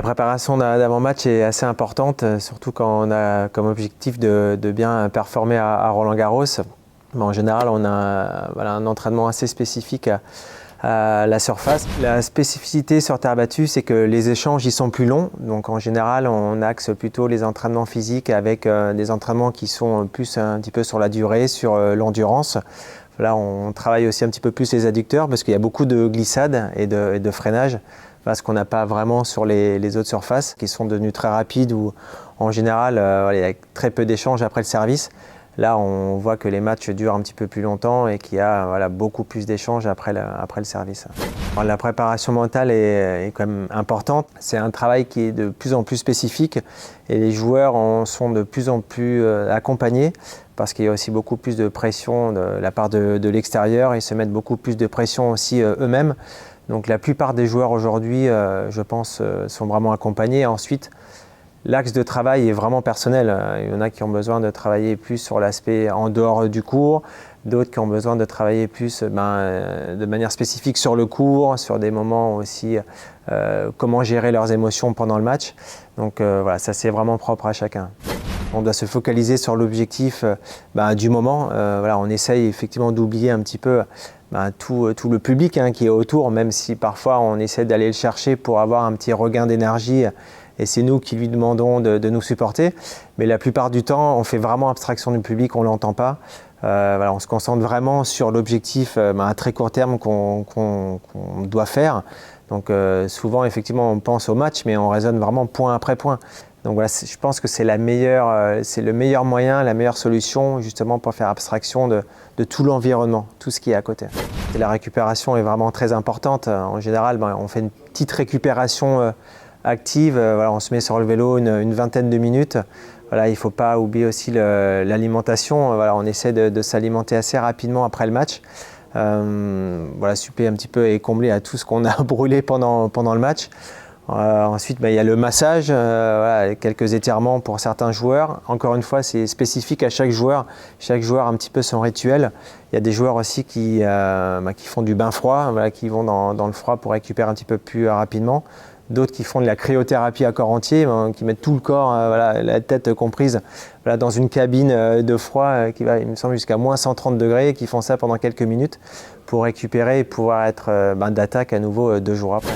La préparation d'avant-match est assez importante, surtout quand on a comme objectif de bien performer à Roland-Garros. En général, on a un entraînement assez spécifique à la surface. La spécificité sur terre battue, c'est que les échanges ils sont plus longs. Donc en général, on axe plutôt les entraînements physiques avec des entraînements qui sont plus un petit peu sur la durée, sur l'endurance. Là, on travaille aussi un petit peu plus les adducteurs parce qu'il y a beaucoup de glissades et de freinage. Ce qu'on n'a pas vraiment sur les autres surfaces qui sont devenues très rapides ou en général il y a très peu d'échanges après le service. Là on voit que les matchs durent un petit peu plus longtemps et qu'il y a beaucoup plus d'échanges après le service. La préparation mentale est quand même importante. C'est un travail qui est de plus en plus spécifique et les joueurs en sont de plus en plus accompagnés parce qu'il y a aussi beaucoup plus de pression de la part de l'extérieur. Ils se mettent beaucoup plus de pression aussi eux-mêmes. Donc la plupart des joueurs aujourd'hui, je pense, sont vraiment accompagnés. Ensuite, l'axe de travail est vraiment personnel. Il y en a qui ont besoin de travailler plus sur l'aspect en dehors du cours, d'autres qui ont besoin de travailler plus de manière spécifique sur le cours, sur des moments aussi, comment gérer leurs émotions pendant le match. Donc voilà, ça c'est vraiment propre à chacun. On doit se focaliser sur l'objectif du moment. On essaye effectivement d'oublier un petit peu tout le public qui est autour, même si parfois on essaie d'aller le chercher pour avoir un petit regain d'énergie et c'est nous qui lui demandons de nous supporter. Mais la plupart du temps, on fait vraiment abstraction du public, on ne l'entend pas. On se concentre vraiment sur l'objectif à très court terme qu'on doit faire. Donc souvent, effectivement, on pense au match, mais on raisonne vraiment point après point. Donc voilà, je pense que c'est le meilleur moyen, la meilleure solution justement pour faire abstraction de tout l'environnement, tout ce qui est à côté. Et la récupération est vraiment très importante. En général, on fait une petite récupération active. On se met sur le vélo une vingtaine de minutes. Il ne faut pas oublier aussi l'alimentation. On essaie de s'alimenter assez rapidement après le match. Souper un petit peu et combler à tout ce qu'on a brûlé pendant le match. Ensuite, il y a le massage, quelques étirements pour certains joueurs. Encore une fois, c'est spécifique à chaque joueur. Chaque joueur a un petit peu son rituel. Il y a des joueurs aussi qui font du bain froid, qui vont dans le froid pour récupérer un petit peu plus rapidement. D'autres qui font de la cryothérapie à corps entier, qui mettent tout le corps, la tête comprise, dans une cabine de froid qui va, il me semble, jusqu'à moins 130 degrés, et qui font ça pendant quelques minutes pour récupérer et pouvoir être d'attaque à nouveau 2 jours après.